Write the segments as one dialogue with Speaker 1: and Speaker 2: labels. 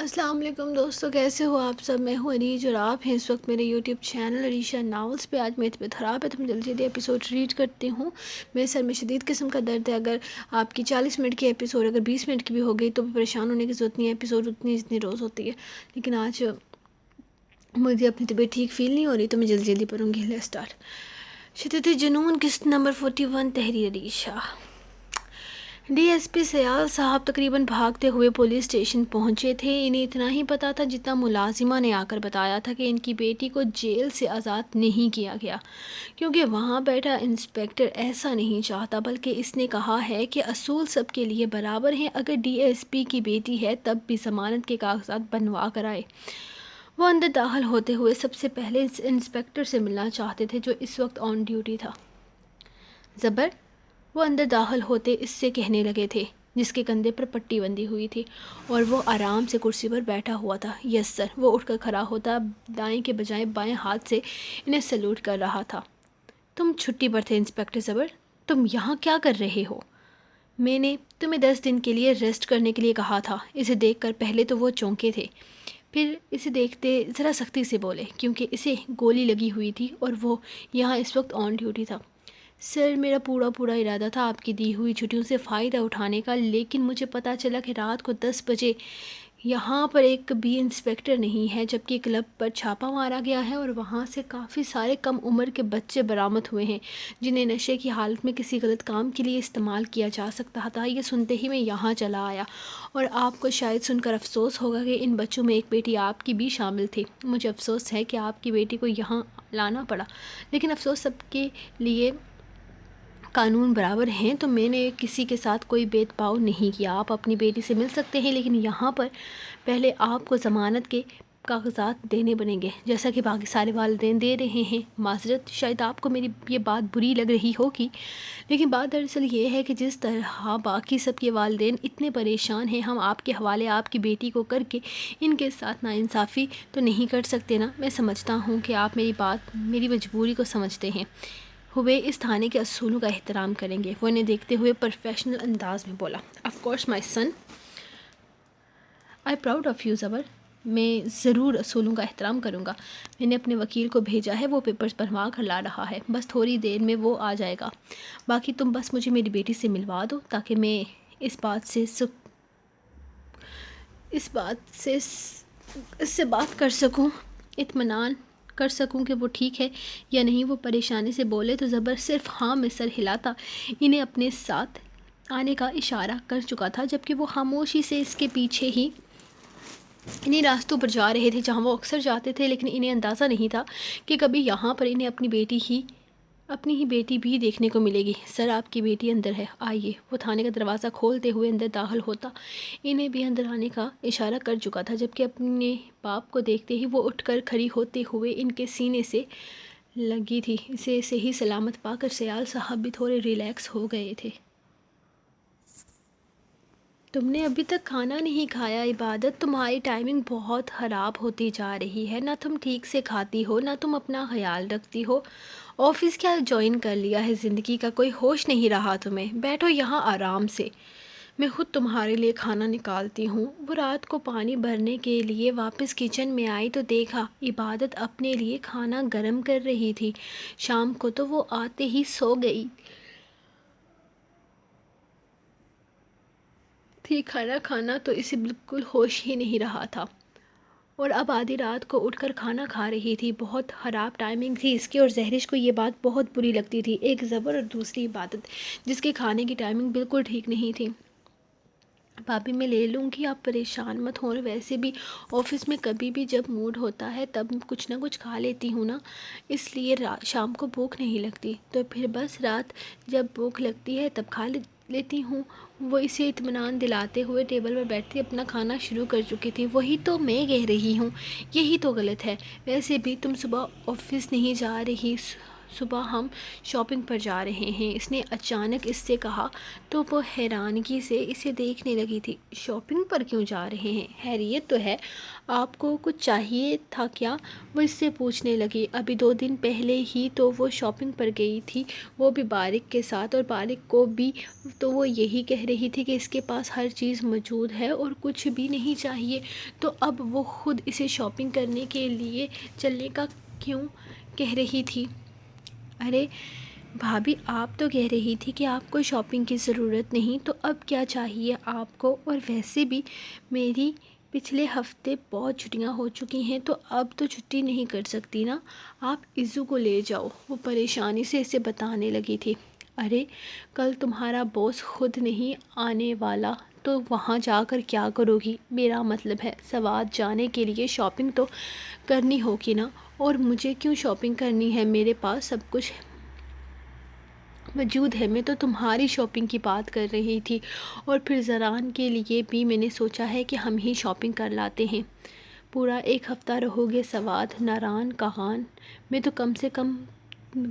Speaker 1: السلام علیکم دوستو، کیسے ہو آپ سب؟ میں ہوں عریج اور آپ ہیں اس وقت میرے یوٹیوب چینل عریشہ ناولز پہ۔ آج میری طبیعت خراب ہے تو میں جلدی جلدی ایپیسوڈ ریڈ کرتی ہوں۔ میرے سر میں شدید قسم کا درد ہے۔ اگر آپ کی 40 منٹ کی ایپیسوڈ اگر 20 منٹ کی بھی ہو گئی تو پریشان ہونے کی ضرورت نہیں ہے، ایپیسوڈ اتنی جتنی روز ہوتی ہے، لیکن آج مجھے اپنی طبیعت ٹھیک فیل نہیں ہو رہی تو میں جلدی جلدی پڑھوں گی۔ Let's start. شدت جنون قسط نمبر 41 تحریر عریشہ۔ ڈی ایس پی سیال صاحب تقریباً بھاگتے ہوئے پولیس اسٹیشن پہنچے تھے۔ انہیں اتنا ہی پتا تھا جتنا ملازمہ نے آ کر بتایا تھا کہ ان کی بیٹی کو جیل سے آزاد نہیں کیا گیا کیونکہ وہاں بیٹھا انسپکٹر ایسا نہیں چاہتا، بلکہ اس نے کہا ہے کہ اصول سب کے لیے برابر ہیں۔ اگر ڈی ایس پی کی بیٹی ہے تب بھی ضمانت کے کاغذات بنوا کر آئے۔ وہ اندر داخل ہوتے ہوئے سب سے پہلے اس انسپکٹر سے ملنا چاہتے تھے جو اس وقت آن ڈیوٹی تھا۔ زبر، وہ اندر داخل ہوتے اس سے کہنے لگے تھے، جس کے کندھے پر پٹی بندھی ہوئی تھی اور وہ آرام سے کرسی پر بیٹھا ہوا تھا۔ یس سر۔ وہ اٹھ کر کھڑا ہوتا، دائیں کے بجائے بائیں ہاتھ سے انہیں سلوٹ کر رہا تھا۔ تم چھٹی پر تھے انسپکٹر زبر؟ تم یہاں کیا کر رہے ہو؟ میں نے تمہیں 10 دن کے لیے ریسٹ کرنے کے لیے کہا تھا۔ اسے دیکھ کر پہلے تو وہ چونکے تھے، پھر اسے دیکھتے ذرا سختی سے بولے کیونکہ اسے گولی لگی ہوئی تھی اور وہ یہاں اس وقت آن ڈیوٹی تھا۔ سر، میرا پورا ارادہ تھا آپ کی دی ہوئی چھٹیوں سے فائدہ اٹھانے کا، لیکن مجھے پتہ چلا کہ رات کو 10 بجے یہاں پر ایک بھی انسپکٹر نہیں ہے، جبکہ کلب پر چھاپا مارا گیا ہے اور وہاں سے کافی سارے کم عمر کے بچے برآمد ہوئے ہیں جنہیں نشے کی حالت میں کسی غلط کام کے لیے استعمال کیا جا سکتا تھا۔ یہ سنتے ہی میں یہاں چلا آیا اور آپ کو شاید سن کر افسوس ہوگا کہ ان بچوں میں ایک بیٹی آپ کی بھی شامل تھی۔ مجھے افسوس ہے کہ آپ کی بیٹی کو یہاں لانا پڑا، لیکن افسوس سب کے لیے قانون برابر ہیں، تو میں نے کسی کے ساتھ کوئی بید باؤ نہیں کیا۔ آپ اپنی بیٹی سے مل سکتے ہیں، لیکن یہاں پر پہلے آپ کو ضمانت کے کاغذات دینے بنیں گے، جیسا کہ باقی سارے والدین دے رہے ہیں۔ معذرت، شاید آپ کو میری یہ بات بری لگ رہی ہوگی، لیکن بات دراصل یہ ہے کہ جس طرح باقی سب کے والدین اتنے پریشان ہیں، ہم آپ کے حوالے آپ کی بیٹی کو کر کے ان کے ساتھ ناانصافی تو نہیں کر سکتے نا۔ میں سمجھتا ہوں کہ آپ میری مجبوری کو سمجھتے ہیں ہوئے اس تھانے کے اصولوں کا احترام کریں گے۔ وہ انہیں دیکھتے ہوئے پروفیشنل انداز میں بولا۔ Of course my son, I proud of you زبر۔ میں ضرور اصولوں کا احترام کروں گا۔ میں نے اپنے وکیل کو بھیجا ہے، وہ پیپرز بنوا کر لا رہا ہے، بس تھوڑی دیر میں وہ آ جائے گا۔ باقی تم بس مجھے میری بیٹی سے ملوا دو تاکہ میں اس سے بات کر سکوں، اطمینان کر سکوں کہ وہ ٹھیک ہے یا نہیں۔ وہ پریشانی سے بولے تو زبر صرف ہاں میں سر ہلاتا انہیں اپنے ساتھ آنے کا اشارہ کر چکا تھا، جبکہ وہ خاموشی سے اس کے پیچھے ہی انہیں راستوں پر جا رہے تھے جہاں وہ اکثر جاتے تھے، لیکن انہیں اندازہ نہیں تھا کہ کبھی یہاں پر انہیں اپنی ہی بیٹی بھی دیکھنے کو ملے گی۔ سر، آپ کی بیٹی اندر ہے، آئیے۔ وہ تھانے کا دروازہ کھولتے ہوئے اندر داخل ہوتا انہیں بھی اندر آنے کا اشارہ کر چکا تھا، جبکہ اپنے باپ کو دیکھتے ہی وہ اٹھ کر کھڑی ہوتے ہوئے ان کے سینے سے لگی تھی۔ اسے صحیح سلامت پا کر سیال صاحب بھی تھوڑے ریلیکس ہو گئے تھے۔ تم نے ابھی تک کھانا نہیں کھایا عبادت، تمہاری ٹائمنگ بہت خراب ہوتی جا رہی ہے۔ نہ تم ٹھیک سے کھاتی ہو، نہ تم اپنا خیال رکھتی ہو۔ آفس کیا جوائن کر لیا ہے، زندگی کا کوئی ہوش نہیں رہا تمہیں۔ بیٹھو یہاں آرام سے، میں خود تمہارے لیے کھانا نکالتی ہوں۔ وہ رات کو پانی بھرنے کے لیے واپس کچن میں آئی تو دیکھا عبادت اپنے لیے کھانا گرم کر رہی تھی۔ شام کو تو وہ آتے ہی سو گئی تھی، کھانا تو اسے بالکل ہوش ہی نہیں رہا تھا اور اب آدھی رات کو اٹھ کر کھانا کھا رہی تھی۔ بہت خراب ٹائمنگ تھی اس کی اور زہرش کو یہ بات بہت بری لگتی تھی، ایک زبر اور دوسری عبادت جس کے کھانے کی ٹائمنگ بالکل ٹھیک نہیں تھی۔ بھابھی میں لے لوں گی، آپ پریشان مت ہوں، ویسے بھی آفس میں کبھی بھی جب موڈ ہوتا ہے تب کچھ نہ کچھ کھا لیتی ہوں نا، اس لیے شام کو بھوک نہیں لگتی، تو پھر بس رات جب بھوک لگتی ہے تب کھا لیتی ہوں۔ وہ اسے اطمینان دلاتے ہوئے ٹیبل پر بیٹھتی اپنا کھانا شروع کر چکی تھی۔ وہی تو میں کہہ رہی ہوں، یہی تو غلط ہے۔ ویسے بھی تم صبح آفس نہیں جا رہی، صبح ہم شاپنگ پر جا رہے ہیں، اس نے اچانک اس سے کہا تو وہ حیرانگی سے اسے دیکھنے لگی تھی۔ شاپنگ پر کیوں جا رہے ہیں؟ خیریت تو ہے؟ آپ کو کچھ چاہیے تھا کیا؟ وہ اس سے پوچھنے لگی۔ ابھی 2 دن پہلے ہی تو وہ شاپنگ پر گئی تھی، وہ بھی بارق کے ساتھ، اور بارق کو بھی تو وہ یہی کہہ رہی تھی کہ اس کے پاس ہر چیز موجود ہے اور کچھ بھی نہیں چاہیے، تو اب وہ خود اسے شاپنگ کرنے کے لیے چلنے کا کیوں کہہ رہی تھی؟ ارے بھابھی، آپ تو کہہ رہی تھی کہ آپ کو شاپنگ کی ضرورت نہیں، تو اب کیا چاہیے آپ کو؟ اور ویسے بھی میری پچھلے ہفتے بہت چھٹیاں ہو چکی ہیں، تو اب تو چھٹی نہیں کر سکتی نا، آپ ایزو کو لے جاؤ، وہ پریشانی سے اسے بتانے لگی تھی۔ ارے کل تمہارا باس خود نہیں آنے والا تو وہاں جا کر کیا کرو گی؟ میرا مطلب ہے سوات جانے کے لیے شاپنگ تو کرنی ہوگی نا، اور مجھے کیوں شاپنگ کرنی ہے؟ میرے پاس سب کچھ موجود ہے، میں تو تمہاری شاپنگ کی بات کر رہی تھی، اور پھر زران کے لیے بھی میں نے سوچا ہے کہ ہم ہی شاپنگ کر لاتے ہیں۔ پورا 1 ہفتہ رہو گے سوات، ناران کہان میں تو کم سے کم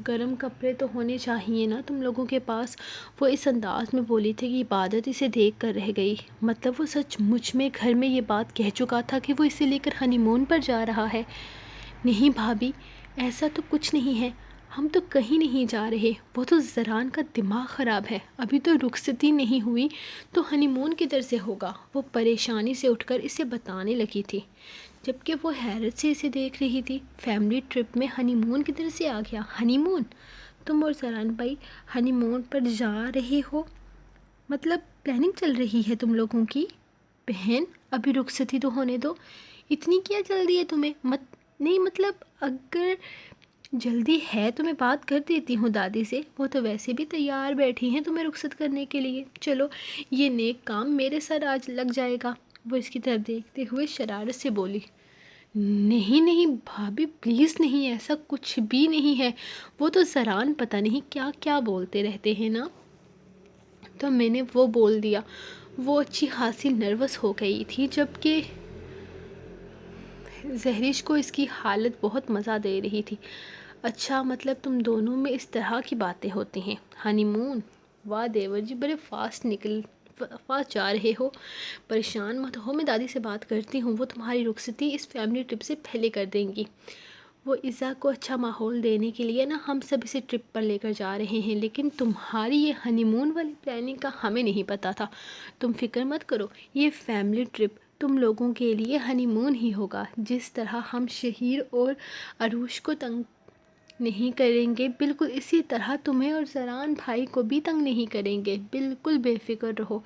Speaker 1: گرم کپڑے تو ہونے چاہیے نا تم لوگوں کے پاس۔ وہ اس انداز میں بولی تھی کہ عبادت اسے دیکھ کر رہ گئی۔ مطلب وہ سچ مچ میں گھر میں یہ بات کہہ چکا تھا کہ وہ اسے لے کر ہنی مون پر جا رہا ہے؟ نہیں بھابھی، ایسا تو کچھ نہیں ہے، ہم تو کہیں نہیں جا رہے۔ وہ تو زران کا دماغ خراب ہے، ابھی تو رخصتی نہیں ہوئی تو ہنی مون کدھر سے ہوگا؟ وہ پریشانی سے اٹھ کر اسے بتانے لگی تھی، جبکہ وہ حیرت سے اسے دیکھ رہی تھی۔ فیملی ٹرپ میں ہنی مون کدھر سے آ گیا؟ ہنی مون؟ تم اور زران بھائی ہنی مون پر جا رہے ہو؟ مطلب پلاننگ چل رہی ہے تم لوگوں کی؟ بہن ابھی رخصتی تو ہونے دو، اتنی کیا جلدی ہے تمہیں؟ نہیں مطلب اگر جلدی ہے تو میں بات کر دیتی ہوں دادی سے، وہ تو ویسے بھی تیار بیٹھی ہیں تمہیں رخصت کرنے کے لیے، چلو یہ نیک کام میرے سر آج لگ جائے گا۔ وہ اس کی طرف دیکھتے ہوئے شرارت سے بولی۔ نہیں نہیں بھابھی پلیز نہیں، ایسا کچھ بھی نہیں ہے، وہ تو زران پتہ نہیں کیا کیا بولتے رہتے ہیں نا، تو میں نے وہ بول دیا۔ وہ اچھی خاصی نروس ہو گئی تھی، جبکہ زہریش کو اس کی حالت بہت مزہ دے رہی تھی۔ اچھا مطلب تم دونوں میں اس طرح کی باتیں ہوتی ہیں؟ ہنی مون؟ واہ دیور جی، بڑے فاسٹ جا رہے ہو، پریشان مت ہو، میں دادی سے بات کرتی ہوں، وہ تمہاری رخصتی اس فیملی ٹرپ سے پہلے کر دیں گی۔ وہ عزا کو اچھا ماحول دینے کے لیے نا ہم سب اسے ٹرپ پر لے کر جا رہے ہیں، لیکن تمہاری یہ ہنی مون والی پلاننگ کا ہمیں نہیں پتا تھا۔ تم فکر مت کرو، یہ فیملی ٹرپ تم لوگوں کے لیے ہنی مون ہی ہوگا۔ جس طرح ہم شہیر اور عروش کو تنگ نہیں کریں گے، بالکل اسی طرح تمہیں اور زران بھائی کو بھی تنگ نہیں کریں گے، بالکل بے فکر رہو،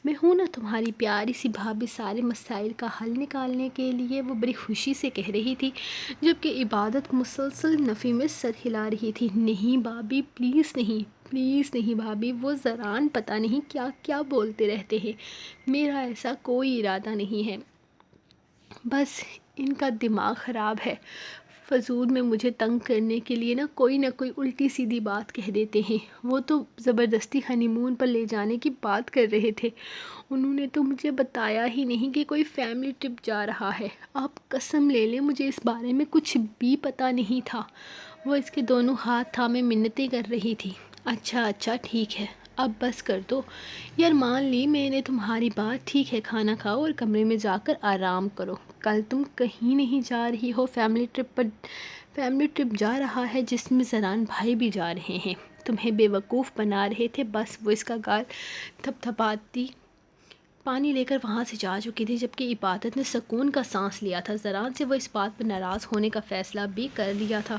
Speaker 1: میں ہوں نا تمہاری پیاری سی بھابھی۔ سارے مسائل کا حل نکالنے کے لیے وہ بڑی خوشی سے کہہ رہی تھی، جبکہ عبادت مسلسل نفی میں سر ہلا رہی تھی۔ نہیں بھابھی پلیز نہیں، پلیز نہیں بھابھی، وہ زران پتہ نہیں کیا کیا بولتے رہتے ہیں، میرا ایسا کوئی ارادہ نہیں ہے، بس ان کا دماغ خراب ہے، فضول میں مجھے تنگ کرنے کے لیے نہ کوئی الٹی سیدھی بات کہہ دیتے ہیں۔ وہ تو زبردستی ہنی مون پر لے جانے کی بات کر رہے تھے، انہوں نے تو مجھے بتایا ہی نہیں کہ کوئی فیملی ٹرپ جا رہا ہے۔ آپ قسم لے لیں مجھے اس بارے میں کچھ بھی پتہ نہیں تھا۔ وہ اس کے دونوں ہاتھ تھامے منتیں کر رہی تھی۔ اچھا ٹھیک ہے، اب بس کر دو یار، مان لی میں نے تمہاری بات، ٹھیک ہے کھانا کھاؤ اور کمرے میں جا کر آرام کرو۔ کل تم کہیں نہیں جا رہی ہو، فیملی ٹرپ جا رہا ہے جس میں زران بھائی بھی جا رہے ہیں، تمہیں بے وقوف بنا رہے تھے بس۔ وہ اس کا گال تھپ تھپاتی پانی لے کر وہاں سے جا چکی تھی، جبکہ عبادت نے سکون کا سانس لیا تھا۔ زران سے وہ اس بات پر ناراض ہونے کا فیصلہ بھی کر لیا تھا۔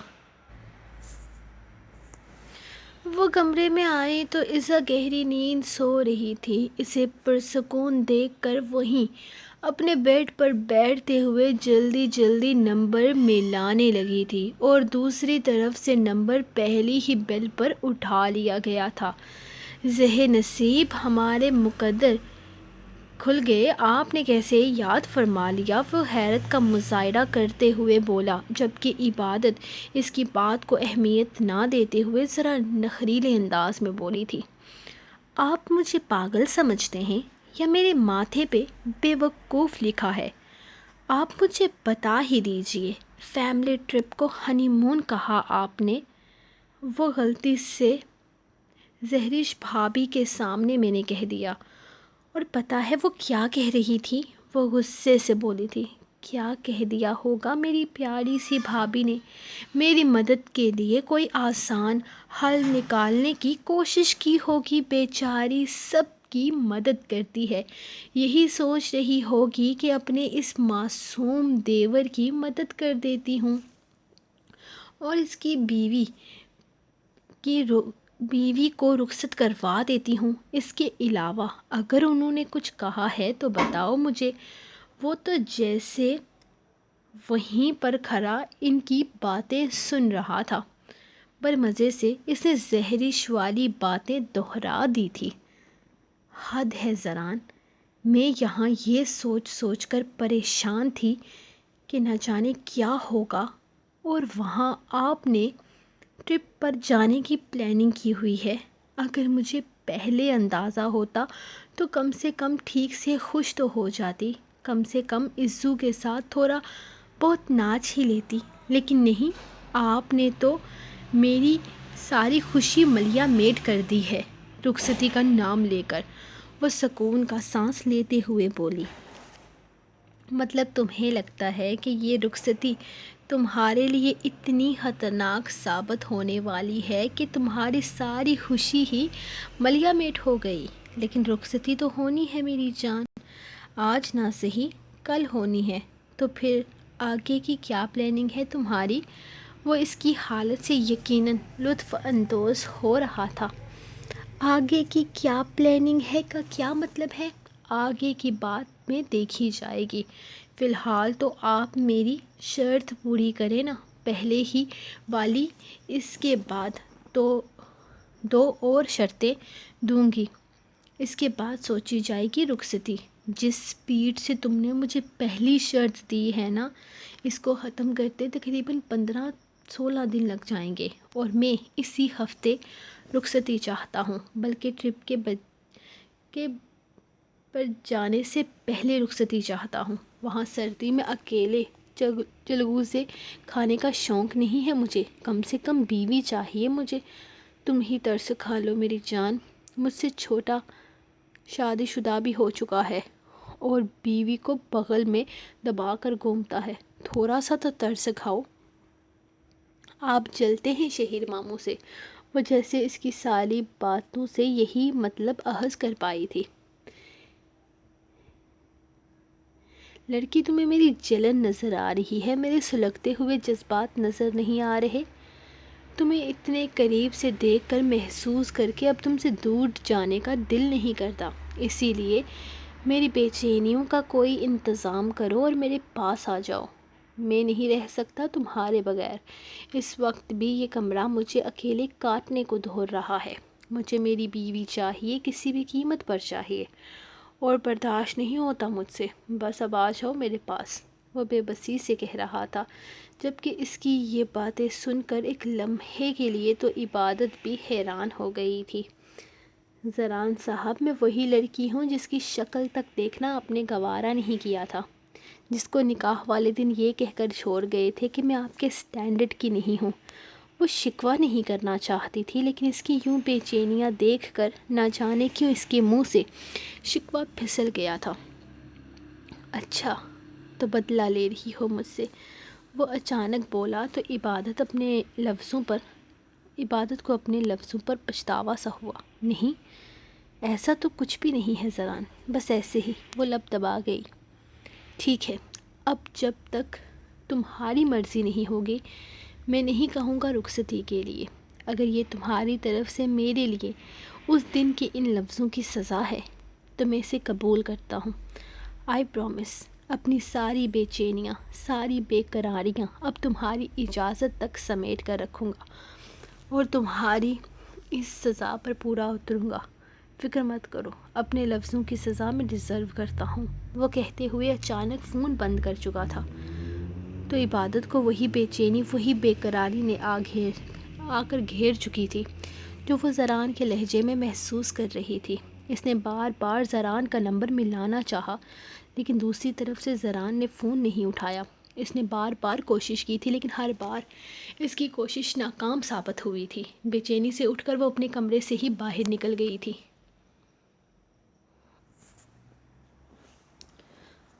Speaker 1: وہ کمرے میں آئی تو عزا گہری نیند سو رہی تھی، اسے پرسکون دیکھ کر وہیں اپنے بیڈ پر بیٹھتے ہوئے جلدی نمبر ملانے لگی تھی، اور دوسری طرف سے نمبر پہلی ہی بیل پر اٹھا لیا گیا تھا۔ زہ نصیب، ہمارے مقدر کھل گئے، آپ نے کیسے یاد فرما لیا؟ وہ حیرت کا مظاہرہ کرتے ہوئے بولا، جبکہ عبادت اس کی بات کو اہمیت نہ دیتے ہوئے ذرا نخریلے انداز میں بولی تھی۔ آپ مجھے پاگل سمجھتے ہیں یا میرے ماتھے پہ بے وقوف لکھا ہے؟ آپ مجھے بتا ہی دیجئے، فیملی ٹرپ کو ہنی مون کہا آپ نے؟ وہ غلطی سے زہریش بھابھی کے سامنے میں نے کہہ دیا۔ اور پتہ ہے وہ کیا کہہ رہی تھی؟ وہ غصے سے بولی تھی، کیا کہہ دیا ہوگا میری پیاری سی بھابھی نے؟ میری مدد کے لیے کوئی آسان حل نکالنے کی کوشش کی ہوگی، بیچاری سب کی مدد کرتی ہے، یہی سوچ رہی ہوگی کہ اپنے اس معصوم دیور کی مدد کر دیتی ہوں اور اس کی بیوی کو رخصت کروا دیتی ہوں۔ اس کے علاوہ اگر انہوں نے کچھ کہا ہے تو بتاؤ مجھے۔ وہ تو جیسے وہیں پر کھڑا ان کی باتیں سن رہا تھا، پر مزے سے اس نے زہریش والی باتیں دہرا دی تھی۔ حد ہے زران، میں یہاں یہ سوچ کر پریشان تھی کہ نہ جانے کیا ہوگا، اور وہاں آپ نے ٹرپ پر جانے کی پلاننگ کی ہوئی ہے۔ اگر مجھے پہلے اندازہ ہوتا تو کم سے کم ٹھیک سے خوش تو ہو جاتی، کم سے کم عزو کے ساتھ تھوڑا بہت ناچ ہی لیتی، لیکن نہیں، آپ نے تو میری ساری خوشی ملیا میٹ کر دی ہے۔ رخصتی کا نام لے کر وہ سکون کا سانس لیتے ہوئے بولی، مطلب تمہیں لگتا ہے کہ یہ رخصتی تمہارے لیے اتنی خطرناک ثابت ہونے والی ہے کہ تمہاری ساری خوشی ہی ملیا میٹ ہو گئی؟ لیکن رخصتی تو ہونی ہے میری جان، آج نہ صحیح کل ہونی ہے، تو پھر آگے کی کیا پلاننگ ہے تمہاری؟ وہ اس کی حالت سے یقیناً لطف اندوز ہو رہا تھا۔ آگے کی کیا پلاننگ ہے کا کیا مطلب ہے؟ آگے کی بات میں دیکھی جائے گی، فی الحال تو آپ میری شرط پوری کریں نا، پہلے ہی والی، اس کے بعد تو 2 اور شرطیں دوں گی، اس کے بعد سوچی جائے گی رخصتی۔ جس سپیڈ سے تم نے مجھے پہلی شرط دی ہے نا، اس کو ختم کرتے تقریباً 15-16 دن لگ جائیں گے، اور میں اسی ہفتے رخصتی چاہتا ہوں، بلکہ ٹرپ کے پر جانے سے پہلے رخصتی چاہتا ہوں۔ وہاں سردی میں اکیلے چلغوزے کھانے کا شوق نہیں ہے مجھے، کم سے کم بیوی چاہیے مجھے۔ تم ہی ترس کھا لو میری جان، مجھ سے چھوٹا شادی شدہ بھی ہو چکا ہے اور بیوی کو بغل میں دبا کر گھومتا ہے، تھوڑا سا تو ترس کھاؤ۔ آپ جلتے ہیں شہر ماموں سے، وہ جیسے اس کی ساری باتوں سے یہی مطلب اخذ کر پائی تھی۔ لڑکی تمہیں میری جلن نظر آ رہی ہے، میرے سلگتے ہوئے جذبات نظر نہیں آ رہے؟ تمہیں اتنے قریب سے دیکھ کر محسوس کر کے اب تم سے دور جانے کا دل نہیں کرتا، اسی لیے میری بے چینیوں کا کوئی انتظام کرو اور میرے پاس آ جاؤ۔ میں نہیں رہ سکتا تمہارے بغیر، اس وقت بھی یہ کمرہ مجھے اکیلے کاٹنے کو دھور رہا ہے۔ مجھے میری بیوی چاہیے، کسی بھی قیمت پر چاہیے، اور برداشت نہیں ہوتا مجھ سے، بس اب آ جاؤ میرے پاس، وہ بے بسی سے کہہ رہا تھا، جبکہ اس کی یہ باتیں سن کر ایک لمحے کے لیے تو عبادت بھی حیران ہو گئی تھی۔ زران صاحب، میں وہی لڑکی ہوں جس کی شکل تک دیکھنا آپ نے گوارا نہیں کیا تھا، جس کو نکاح والے دن یہ کہہ کر چھوڑ گئے تھے کہ میں آپ کے سٹینڈرڈ کی نہیں ہوں۔ وہ شکوہ نہیں کرنا چاہتی تھی، لیکن اس کی یوں بے چینیاں دیکھ کر نہ جانے کیوں اس کے منہ سے شکوہ پھسل گیا تھا۔ اچھا، تو بدلہ لے رہی ہو مجھ سے؟ وہ اچانک بولا تو عبادت کو اپنے لفظوں پر پچھتاوا سا ہوا۔ نہیں، ایسا تو کچھ بھی نہیں ہے زران، بس ایسے ہی، وہ لب دبا گئی۔ ٹھیک ہے، اب جب تک تمہاری مرضی نہیں ہوگی میں نہیں کہوں گا رخصتی کے لیے۔ اگر یہ تمہاری طرف سے میرے لیے اس دن کے ان لفظوں کی سزا ہے تو میں اسے قبول کرتا ہوں۔ آئی پرومس، اپنی ساری بے چینیاں، ساری بے قراریاں اب تمہاری اجازت تک سمیٹ کر رکھوں گا اور تمہاری اس سزا پر پورا اتروں گا۔ فکر مت کرو، اپنے لفظوں کی سزا میں ڈیزرو کرتا ہوں۔ وہ کہتے ہوئے اچانک فون بند کر چکا تھا، تو عبادت کو وہی بے چینی، وہی بے قراری نے آ کر گھیر چکی تھی جو وہ زران کے لہجے میں محسوس کر رہی تھی۔ اس نے بار بار زران کا نمبر ملانا چاہا، لیکن دوسری طرف سے زران نے فون نہیں اٹھایا۔ اس نے بار بار کوشش کی تھی لیکن ہر بار اس کی کوشش ناکام ثابت ہوئی تھی۔ بے چینی سے اٹھ کر وہ اپنے کمرے سے ہی باہر نکل گئی تھی۔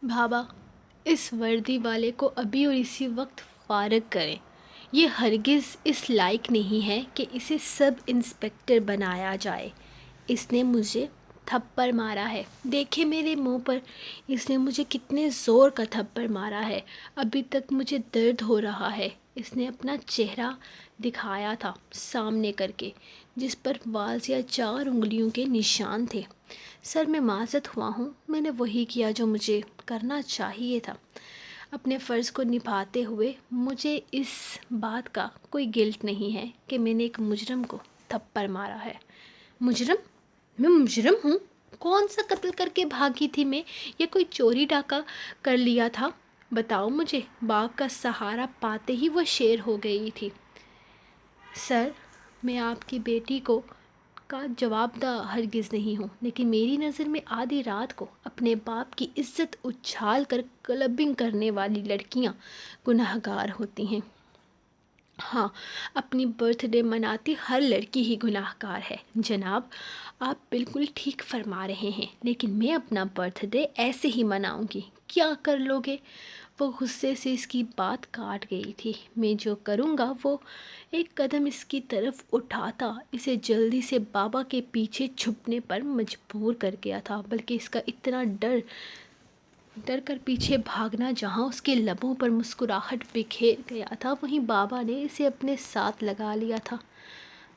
Speaker 1: بابا، اس وردی والے کو ابھی اور اسی وقت فارغ کریں۔ یہ ہرگز اس لائق نہیں ہے کہ اسے سب انسپکٹر بنایا جائے۔ اس نے مجھے تھپڑ مارا ہے، دیکھے میرے منہ پر، اس نے مجھے کتنے زور کا تھپڑ مارا ہے، ابھی تک مجھے درد ہو رہا ہے۔ اس نے اپنا چہرہ دکھایا تھا سامنے کر کے، جس پر واضح 4 انگلیوں کے نشان تھے۔ سر، میں معذرت ہوا ہوں، میں نے وہی کیا جو مجھے کرنا چاہیے تھا۔ اپنے فرض کو نبھاتے ہوئے مجھے اس بات کا کوئی گلٹ نہیں ہے کہ میں نے ایک مجرم کو تھپڑ مارا ہے۔ مجرم؟ میں مجرم ہوں؟ کون سا قتل کر کے بھاگی تھی میں، یا کوئی چوری ڈاکہ کر لیا تھا؟ بتاؤ مجھے۔ باپ کا سہارا پاتے ہی وہ شیر ہو گئی تھی۔ سر، میں آپ کی بیٹی کا جواب دہ ہرگز نہیں ہوں، لیکن میری نظر میں آدھی رات کو اپنے باپ کی عزت اچھال کر کلبنگ کرنے والی لڑکیاں گناہگار ہوتی ہیں۔ ہاں، اپنی برتھ ڈے مناتی ہر لڑکی ہی گناہگار ہے جناب، آپ بالکل ٹھیک فرما رہے ہیں، لیکن میں اپنا برتھ ڈے ایسے ہی مناؤں گی۔ کیا کر لو گے؟ وہ غصے سے اس کی بات کاٹ گئی تھی۔ میں جو کروں گا وہ ایک قدم اس کی طرف اٹھاتا اسے جلدی سے بابا کے پیچھے چھپنے پر مجبور کر گیا تھا، بلکہ اس کا اتنا ڈر کر پیچھے بھاگنا، جہاں اس کے لبوں پر مسکراہٹ بکھیر گیا تھا وہیں بابا نے اسے اپنے ساتھ لگا لیا تھا۔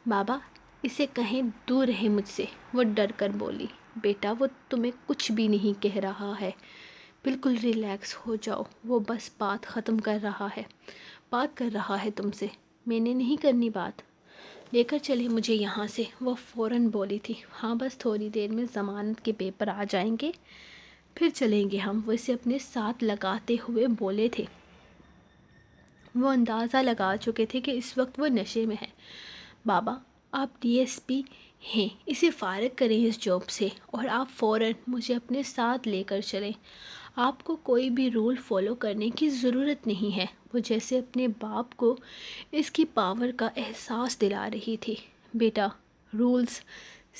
Speaker 1: بابا، اسے کہیں دور رہے مجھ سے، وہ ڈر کر بولی۔ بیٹا، وہ تمہیں کچھ بھی نہیں کہہ رہا ہے، بالکل ریلیکس ہو جاؤ، وہ بس بات ختم کر رہا ہے تم سے۔ میں نے نہیں کرنی بات۔ لے کر چلے مجھے یہاں سے، وہ فوراً بولی تھی۔ ہاں، بس تھوڑی دیر میں ضمانت کے پیپر آ جائیں گے، پھر چلیں گے ہم، وہ اسے اپنے ساتھ لگاتے ہوئے بولے تھے۔ وہ اندازہ لگا چکے تھے کہ اس وقت وہ نشے میں ہے۔ بابا، آپ ڈی ایس پی ہیں، اسے فارغ کریں اس جاب سے، اور آپ فوراً مجھے اپنے ساتھ لے کر چلیں۔ آپ کو کوئی بھی رول فالو کرنے کی ضرورت نہیں ہے۔ وہ جیسے اپنے باپ کو اس کی پاور کا احساس دلا رہی تھی۔ بیٹا، رولز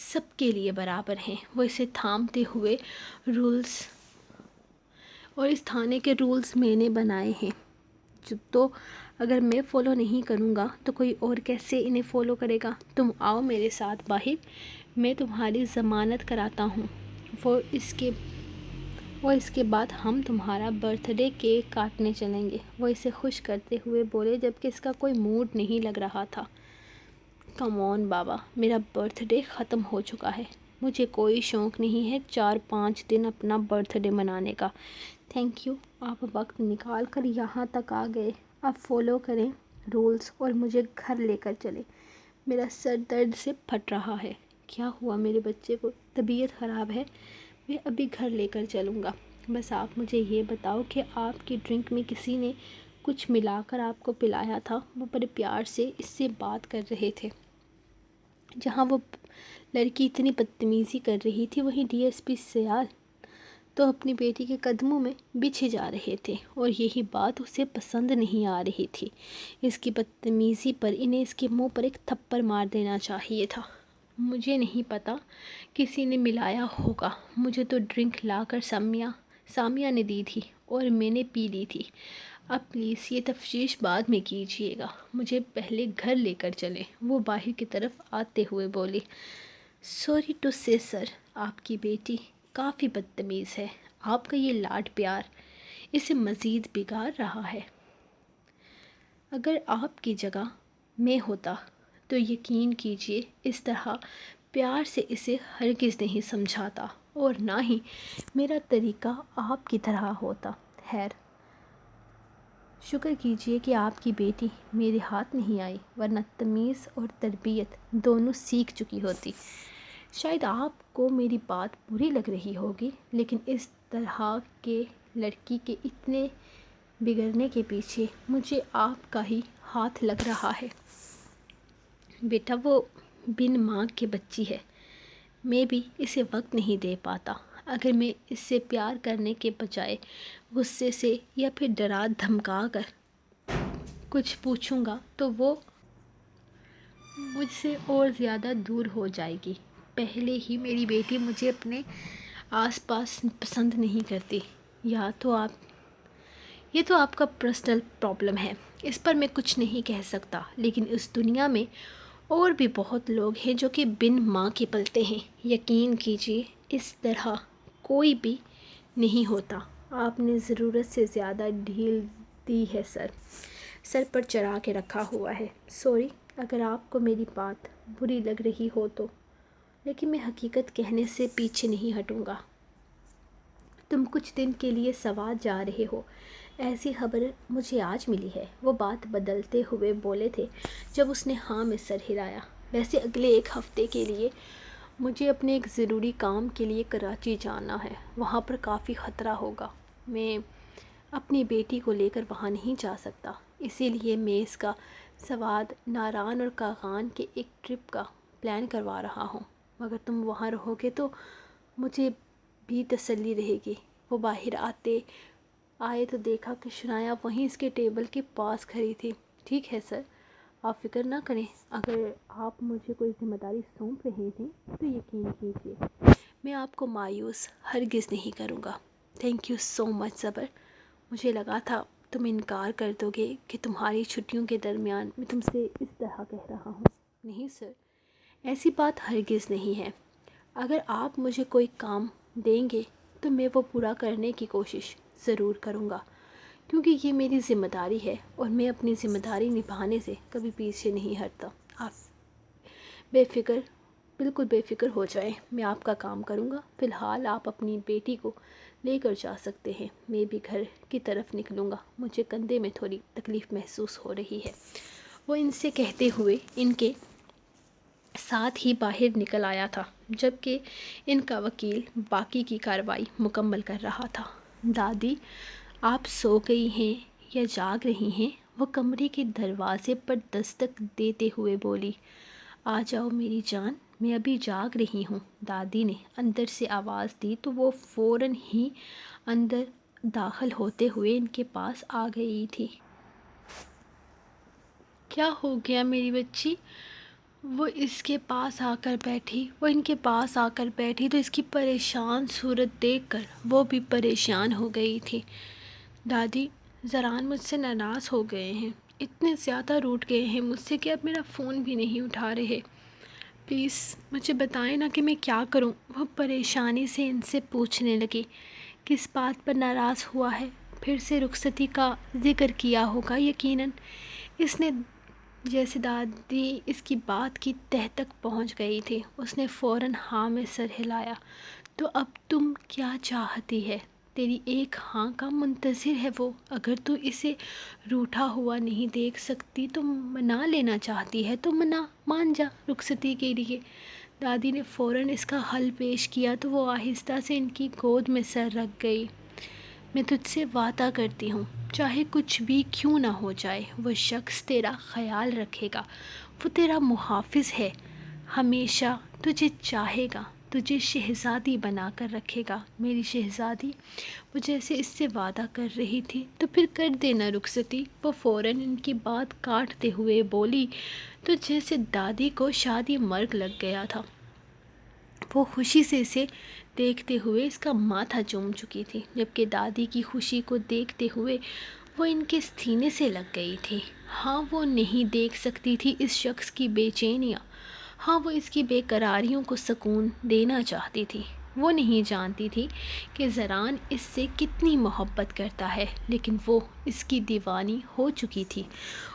Speaker 1: سب کے لیے برابر ہیں، وہ اسے تھامتے ہوئے، رولز، اور اس تھانے کے رولز میں نے بنائے ہیں، تو اگر میں فالو نہیں کروں گا تو کوئی اور کیسے انہیں فالو کرے گا؟ تم آؤ میرے ساتھ باہر، میں تمہاری ضمانت کراتا ہوں، وہ اس کے بعد ہم تمہارا برتھ ڈے کیک کاٹنے چلیں گے۔ وہ اسے خوش کرتے ہوئے بولے، جبکہ اس کا کوئی موڈ نہیں لگ رہا تھا۔ کم آن بابا، میرا برتھ ڈے ختم ہو چکا ہے، مجھے کوئی شوق نہیں ہے 4-5 دن اپنا برتھ ڈے منانے کا۔ تھینک یو، آپ وقت نکال کر یہاں تک آ گئے۔ اب فالو کریں رولز اور مجھے گھر لے کر چلیں، میرا سر درد سے پھٹ رہا ہے۔ کیا ہوا میرے بچے کو؟ طبیعت خراب ہے؟ میں ابھی گھر لے کر چلوں گا، بس آپ مجھے یہ بتاؤ کہ آپ کی ڈرنک میں کسی نے کچھ ملا کر آپ کو پلایا تھا؟ وہ بڑے پیار سے اس سے بات کر رہے تھے۔ جہاں وہ لڑکی اتنی بدتمیزی کر رہی تھی، وہیں ڈی ایس پی سیال تو اپنی بیٹی کے قدموں میں بچھے جا رہے تھے، اور یہی بات اسے پسند نہیں آ رہی تھی۔ اس کی بدتمیزی پر انہیں اس کے منہ پر ایک تھپڑ مار دینا چاہیے تھا۔ مجھے نہیں پتا، کسی نے ملایا ہوگا، مجھے تو ڈرنک لا کر سامیہ نے دی تھی اور میں نے پی لی تھی۔ اب پلیز یہ تفتیش بعد میں کیجیے گا، مجھے پہلے گھر لے کر چلیں، وہ باہر کی طرف آتے ہوئے بولی۔ سوری ٹو سے سر، آپ کی بیٹی کافی بدتمیز ہے، آپ کا یہ لاڈ پیار اسے مزید بگاڑ رہا ہے۔ اگر آپ کی جگہ میں ہوتا تو یقین کیجیے اس طرح پیار سے اسے ہرگز نہیں سمجھاتا، اور نہ ہی میرا طریقہ آپ کی طرح ہوتا۔ خیر، شکر کیجیے کہ آپ کی بیٹی میرے ہاتھ نہیں آئی، ورنہ تمیز اور تربیت دونوں سیکھ چکی ہوتی۔ شاید آپ کو میری بات بری لگ رہی ہوگی، لیکن اس طرح کے لڑکی کے اتنے بگڑنے کے پیچھے مجھے آپ کا ہی ہاتھ لگ رہا ہے۔ بیٹا، وہ بن ماں کی بچی ہے، میں بھی اسے وقت نہیں دے پاتا۔ اگر میں اس سے پیار کرنے کے بجائے غصے سے یا پھر ڈرا دھمکا کر کچھ پوچھوں گا تو وہ مجھ سے اور زیادہ دور ہو جائے گی۔ پہلے ہی میری بیٹی مجھے اپنے آس پاس پسند نہیں کرتی۔ یہ تو آپ کا پرسنل پرابلم ہے، اس پر میں کچھ نہیں کہہ سکتا، لیکن اس دنیا میں اور بھی بہت لوگ ہیں جو کہ بن ماں کے پلتے ہیں۔ یقین کیجیے اس طرح کوئی بھی نہیں ہوتا۔ آپ نے ضرورت سے زیادہ ڈھیل دی ہے سر پر چڑھا کے رکھا ہوا ہے۔ سوری اگر آپ کو میری بات بری لگ رہی ہو تو، لیکن میں حقیقت کہنے سے پیچھے نہیں ہٹوں گا۔ تم کچھ دن کے لیے سوات جا رہے ہو، ایسی خبر مجھے آج ملی ہے، وہ بات بدلتے ہوئے بولے تھے جب اس نے ہاں میں سر ہلایا۔ ویسے اگلے ایک ہفتے کے لیے مجھے اپنے ایک ضروری کام کے لیے کراچی جانا ہے، وہاں پر کافی خطرہ ہوگا، میں اپنی بیٹی کو لے کر وہاں نہیں جا سکتا، اسی لیے میں اس کا سوات، ناران اور کاغان کے ایک ٹرپ کا پلان کروا رہا ہوں۔ مگر تم وہاں رہو گے تو مجھے بھی تسلی رہے گی۔ وہ باہر آئے تو دیکھا کہ شنایا وہیں اس کے ٹیبل کے پاس کھڑی تھی۔ ٹھیک ہے سر، آپ فکر نہ کریں، اگر آپ مجھے کوئی ذمہ داری سونپ رہے ہیں تو یقین کیجیے میں آپ کو مایوس ہرگز نہیں کروں گا۔ تھینک یو سو مچ صبر، مجھے لگا تھا تم انکار کر دو گے کہ تمہاری چھٹیوں کے درمیان میں تم سے اس طرح کہہ رہا ہوں۔ نہیں سر، ایسی بات ہرگز نہیں ہے۔ اگر آپ مجھے کوئی کام دیں گے تو میں وہ پورا کرنے کی کوشش ضرور کروں گا، کیونکہ یہ میری ذمہ داری ہے اور میں اپنی ذمہ داری نبھانے سے کبھی پیچھے نہیں ہٹتا۔ آپ بالکل بے فکر ہو جائیں، میں آپ کا کام کروں گا۔ فی الحال آپ اپنی بیٹی کو لے کر جا سکتے ہیں، میں بھی گھر کی طرف نکلوں گا، مجھے کندھے میں تھوڑی تکلیف محسوس ہو رہی ہے۔ وہ ان سے کہتے ہوئے ان کے ساتھ ہی باہر نکل آیا تھا، جبکہ ان کا وکیل باقی کی کارروائی مکمل کر رہا تھا۔ دادی آپ سو گئی ہیں یا جاگ رہی ہیں؟ وہ کمرے کے دروازے پر دستک دیتے ہوئے بولی۔ آ جاؤ میری جان، میں ابھی جاگ رہی ہوں، دادی نے اندر سے آواز دی تو وہ فوراً ہی اندر داخل ہوتے ہوئے ان کے پاس آ گئی تھی۔ کیا ہو گیا میری بچی؟ وہ ان کے پاس آ کر بیٹھی تو اس کی پریشان صورت دیکھ کر وہ بھی پریشان ہو گئی تھی۔ دادی زران مجھ سے ناراض ہو گئے ہیں، اتنے زیادہ روٹھ گئے ہیں مجھ سے کہ اب میرا فون بھی نہیں اٹھا رہے، پلیز مجھے بتائیں نا کہ میں کیا کروں۔ وہ پریشانی سے ان سے پوچھنے لگی، کس بات پر ناراض ہوا ہے؟ پھر سے رخصتی کا ذکر کیا ہوگا یقیناً۔ اس نے جیسے دادی اس کی بات کی تہہ تک پہنچ گئی تھی، اس نے فوراً ہاں میں سر ہلایا۔ تو اب تم کیا چاہتی ہے؟ تیری ایک ہاں کا منتظر ہے وہ۔ اگر تو اسے روٹھا ہوا نہیں دیکھ سکتی تو منا لینا چاہتی ہے تو مان جا رخصتی کے لیے۔ دادی نے فوراً اس کا حل پیش کیا تو وہ آہستہ سے ان کی گود میں سر رکھ گئی۔ میں تجھ سے وعدہ کرتی ہوں، چاہے کچھ بھی کیوں نہ ہو جائے، وہ شخص تیرا خیال رکھے گا، وہ تیرا محافظ ہے، ہمیشہ تجھے چاہے گا، تجھے شہزادی بنا کر رکھے گا، میری شہزادی۔ وہ جیسے اس سے وعدہ کر رہی تھی، تو پھر کر دینا رخصتی، وہ فوراً ان کی بات کاٹتے ہوئے بولی تو جیسے دادی کو شادی مرگ لگ گیا تھا۔ وہ خوشی سے اسے دیکھتے ہوئے اس کا ماتھا چوم چکی تھی، جبکہ دادی کی خوشی کو دیکھتے ہوئے وہ ان کے سینے سے لگ گئی تھی۔ ہاں وہ نہیں دیکھ سکتی تھی اس شخص کی بے چینیاں، ہاں وہ اس کی بے قراریوں کو سکون دینا چاہتی تھی۔ وہ نہیں جانتی تھی کہ زران اس سے کتنی محبت کرتا ہے، لیکن وہ اس کی دیوانی ہو چکی تھی،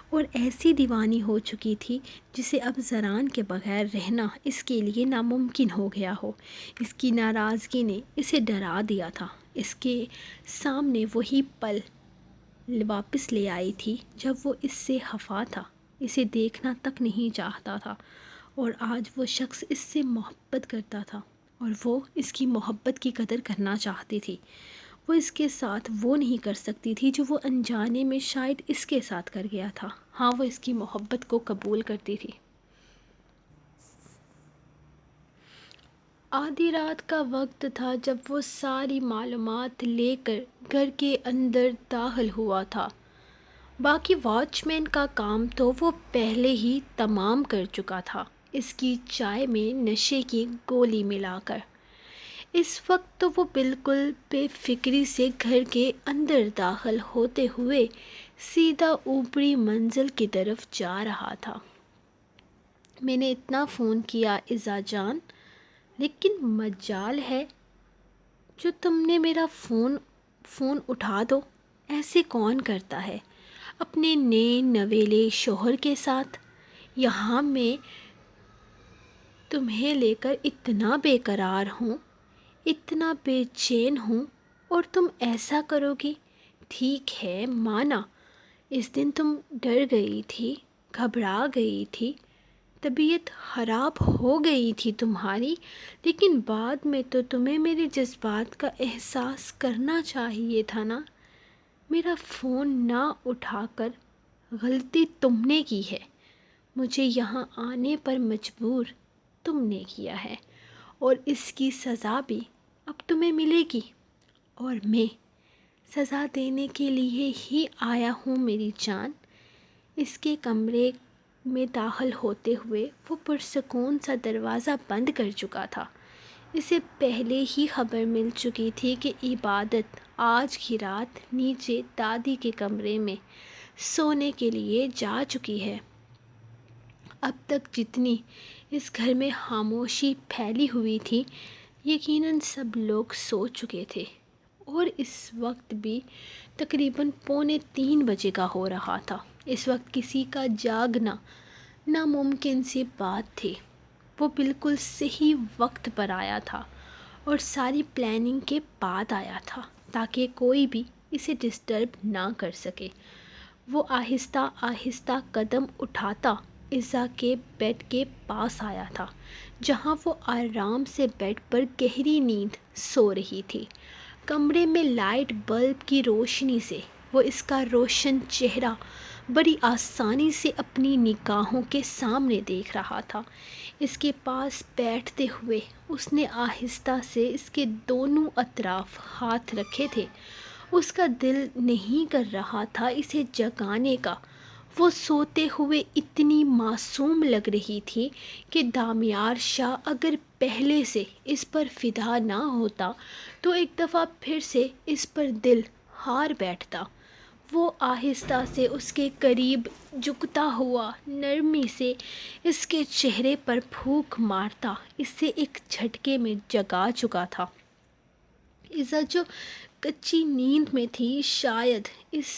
Speaker 1: اور ایسی دیوانی ہو چکی تھی جسے اب زران کے بغیر رہنا اس کے لیے ناممکن ہو گیا ہو۔ اس کی ناراضگی نے اسے ڈرا دیا تھا، اس کے سامنے وہی پل واپس لے آئی تھی جب وہ اس سے خفا تھا، اسے دیکھنا تک نہیں چاہتا تھا، اور آج وہ شخص اس سے محبت کرتا تھا اور وہ اس کی محبت کی قدر کرنا چاہتی تھی۔ وہ اس کے ساتھ وہ نہیں کر سکتی تھی جو وہ انجانے میں شاید اس کے ساتھ کر گیا تھا۔ ہاں وہ اس کی محبت کو قبول کرتی تھی۔ آدھی رات کا وقت تھا جب وہ ساری معلومات لے کر گھر کے اندر داخل ہوا تھا۔ باقی واچ مین کا کام تو وہ پہلے ہی تمام کر چکا تھا، اس کی چائے میں نشے کی گولی ملا کر۔ اس وقت تو وہ بالکل بے فکری سے گھر کے اندر داخل ہوتے ہوئے سیدھا اوپری منزل کی طرف جا رہا تھا۔ میں نے اتنا فون کیا عزا جان، لیکن مجال ہے جو تم نے میرا فون اٹھا دو۔ ایسے کون کرتا ہے اپنے نئے نویلے شوہر کے ساتھ؟ یہاں میں تمہیں لے کر اتنا بے قرار ہوں، اتنا بے چین ہوں، اور تم ایسا کرو گی؟ ٹھیک ہے مانا، اس دن تم ڈر گئی تھی، گھبرا گئی تھی، طبیعت خراب ہو گئی تھی تمہاری، لیکن بعد میں تو تمہیں میرے جذبات کا احساس کرنا چاہیے تھا نا۔ میرا فون نہ اٹھا کر غلطی تم نے کی ہے، مجھے یہاں آنے پر مجبور تم نے کیا ہے، اور اس کی سزا بھی اب تمہیں ملے گی، اور میں سزا دینے کے لیے ہی آیا ہوں میری جان۔ اس کے کمرے میں داخل ہوتے ہوئے وہ پرسکون سا دروازہ بند کر چکا تھا۔ اسے پہلے ہی خبر مل چکی تھی کہ عبادت آج کی رات نیچے دادی کے کمرے میں سونے کے لیے جا چکی ہے۔ اب تک جتنی اس گھر میں خاموشی پھیلی ہوئی تھی، یقیناً سب لوگ سو چکے تھے، اور اس وقت بھی تقریباً 2:45 بجے کا ہو رہا تھا۔ اس وقت کسی کا جاگنا ناممکن سی بات تھی۔ وہ بالکل صحیح وقت پر آیا تھا اور ساری پلاننگ کے بعد آیا تھا تاکہ کوئی بھی اسے ڈسٹرب نہ کر سکے۔ وہ آہستہ آہستہ قدم اٹھاتا عزا کے بیڈ کے پاس آیا تھا، جہاں وہ آرام سے بیڈ پر گہری نیند سو رہی تھی۔ کمرے میں لائٹ بلب کی روشنی سے وہ اس کا روشن چہرہ بڑی آسانی سے اپنی نگاہوں کے سامنے دیکھ رہا تھا۔ اس کے پاس بیٹھتے ہوئے اس نے آہستہ سے اس کے دونوں اطراف ہاتھ رکھے تھے۔ اس کا دل نہیں کر رہا تھا اسے جگانے کا۔ وہ سوتے ہوئے اتنی معصوم لگ رہی تھی کہ دامیار شاہ اگر پہلے سے اس پر فدا نہ ہوتا تو ایک دفعہ پھر سے اس پر دل ہار بیٹھتا۔ وہ آہستہ سے اس کے قریب جھکتا ہوا نرمی سے اس کے چہرے پر پھونک مارتا اسے ایک جھٹکے میں جگا چکا تھا۔ عزا جو کچی نیند میں تھی، شاید اس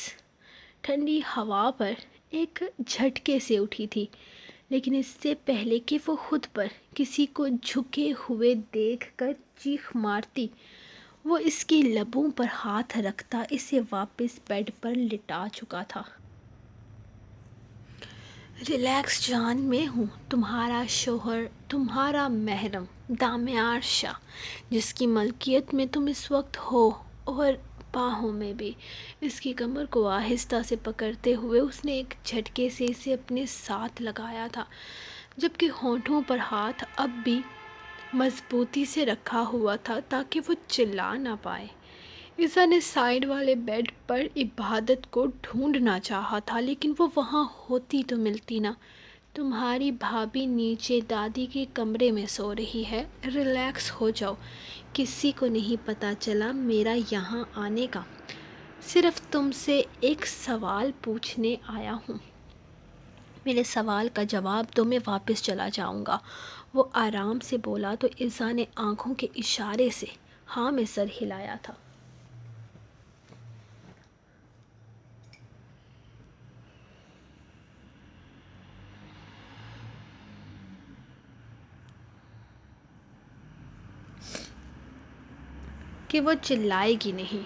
Speaker 1: ٹھنڈی ہوا پر ایک جھٹکے سے اٹھی تھی، لیکن اس سے پہلے کہ وہ خود پر کسی کو جھکے ہوئے دیکھ کر چیخ مارتی، وہ اس کے لبوں پر ہاتھ رکھتا اسے واپس بیڈ پر لٹا چکا تھا۔ ریلیکس جان، میں ہوں تمہارا شوہر، تمہارا محرم دامیار شاہ، جس کی ملکیت میں تم اس وقت ہو، اور باہوں میں بھی۔ اس کی کمر کو آہستہ سے پکڑتے ہوئے اس نے ایک جھٹکے سے اسے اپنے ساتھ لگایا تھا، جبکہ ہونٹوں پر ہاتھ اب بھی مضبوطی سے رکھا ہوا تھا تاکہ وہ چلا نہ پائے۔ عزا نے سائیڈ والے بیڈ پر عبادت کو ڈھونڈنا چاہا تھا، لیکن وہ وہاں ہوتی تو ملتی نہ۔ تمہاری بھابھی نیچے دادی کے کمرے میں سو رہی ہے، ریلیکس ہو جاؤ، کسی کو نہیں پتہ چلا میرا یہاں آنے کا۔ صرف تم سے ایک سوال پوچھنے آیا ہوں، میرے سوال کا جواب دو، میں واپس چلا جاؤں گا۔ وہ آرام سے بولا تو عزا نے آنکھوں کے اشارے سے ہاں میں سر ہلایا تھا۔ کہ وہ چلائے گی نہیں،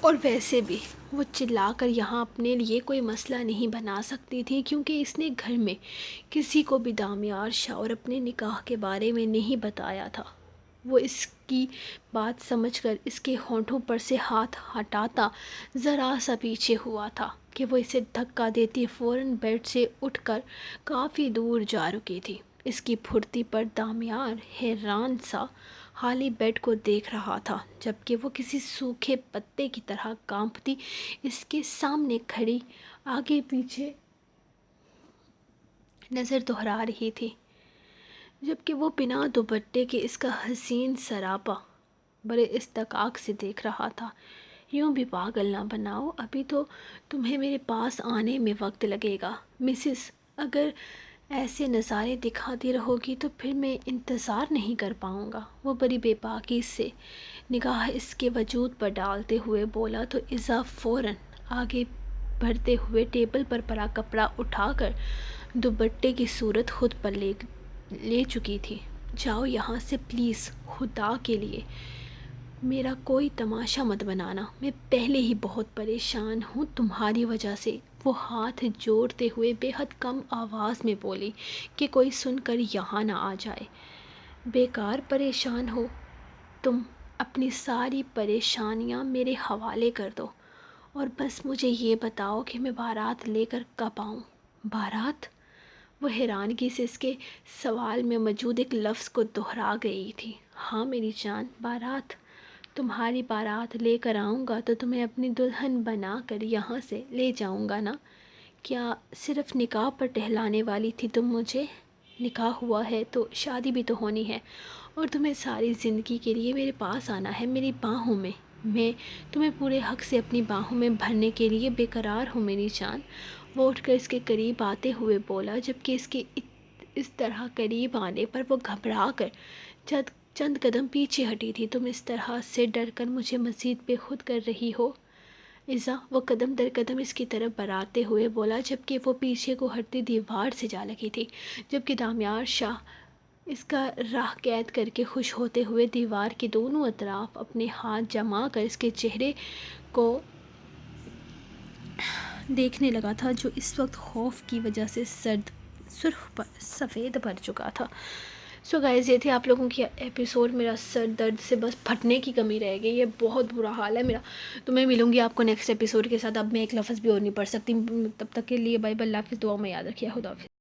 Speaker 1: اور ویسے بھی وہ چلا کر یہاں اپنے لیے کوئی مسئلہ نہیں بنا سکتی تھی، کیونکہ اس نے گھر میں کسی کو بھی دامیار شاہ اور اپنے نکاح کے بارے میں نہیں بتایا تھا۔ وہ اس کی بات سمجھ کر اس کے ہونٹوں پر سے ہاتھ ہٹاتا ذرا سا پیچھے ہوا تھا کہ وہ اسے دھکا دیتی فوراً بیڈ سے اٹھ کر کافی دور جا رکی تھی۔ اس کی پھرتی پر دامیار حیران سا خالی بیڈ کو دیکھ رہا تھا، جبکہ وہ کسی سوکھے پتے کی طرح کانپتی اس کے سامنے کھڑی آگے پیچھے نظر دہرا رہی تھی، جبکہ وہ بنا دوپٹے کے اس کا حسین سراپا بڑے استحقاق سے دیکھ رہا تھا۔ یوں بھی پاگل نہ بناؤ، ابھی تو تمہیں میرے پاس آنے میں وقت لگے گا مسز۔ اگر ایسے نظارے دکھاتی رہو گی تو پھر میں انتظار نہیں کر پاؤں گا۔ وہ بڑی بے باکی سے نگاہ اس کے وجود پر ڈالتے ہوئے بولا تو ایزا فوراً آگے بڑھتے ہوئے ٹیبل پر پڑا کپڑا اٹھا کر دوپٹے کی صورت خود پر لے چکی تھی۔ جاؤ یہاں سے پلیز، خدا کے لیے میرا کوئی تماشا مت بنانا، میں پہلے ہی بہت پریشان ہوں تمہاری وجہ سے۔ وہ ہاتھ جوڑتے ہوئے بے حد کم آواز میں بولی کہ کوئی سن کر یہاں نہ آ جائے۔ بیکار پریشان ہو تم، اپنی ساری پریشانیاں میرے حوالے کر دو اور بس مجھے یہ بتاؤ کہ میں بارات لے کر کب آؤں۔ بارات؟ وہ حیرانگی سے اس کے سوال میں موجود ایک لفظ کو دہرا گئی تھی۔ ہاں میری جان، بارات۔ تمہاری بارات لے کر آؤں گا تو تمہیں اپنی دلہن بنا کر یہاں سے لے جاؤں گا نا؟ کیا صرف نکاح پر ٹہلانے والی تھی تم مجھے؟ نکاح ہوا ہے تو شادی بھی تو ہونی ہے، اور تمہیں ساری زندگی کے لیے میرے پاس آنا ہے، میری باہوں میں۔ میں تمہیں پورے حق سے اپنی باہوں میں بھرنے کے لیے بے قرار ہوں میری جان۔ وہ اٹھ کر اس کے قریب آتے ہوئے بولا، جبکہ اس کے اس طرح قریب آنے پر وہ گھبرا کر چند قدم پیچھے ہٹی تھی۔ تم اس طرح سے ڈر کر مجھے مزید بے خود کر رہی ہو ایزا، وہ قدم در قدم اس کی طرف بڑھاتے ہوئے بولا، جبکہ وہ پیچھے کو ہٹتی دیوار سے جا لگی تھی، جبکہ دامیار شاہ اس کا راہ قید کر کے خوش ہوتے ہوئے دیوار کے دونوں اطراف اپنے ہاتھ جما کر اس کے چہرے کو دیکھنے لگا تھا، جو اس وقت خوف کی وجہ سے سفید پڑ چکا تھا۔ سو گائز، یہ تھی آپ لوگوں کی ایپیسوڈ۔ میرا سر درد سے بس پھٹنے کی کمی رہ گئی، یہ بہت برا حال ہے میرا۔ تو میں ملوں گی آپ کو نیکسٹ ایپیسوڈ کے ساتھ۔ اب میں ایک لفظ بھی اور نہیں پڑھ سکتی، تب تک کے لیے بائی بائی، اللہ حافظ، دعاؤں میں یاد رکھیے، خدا حافظ۔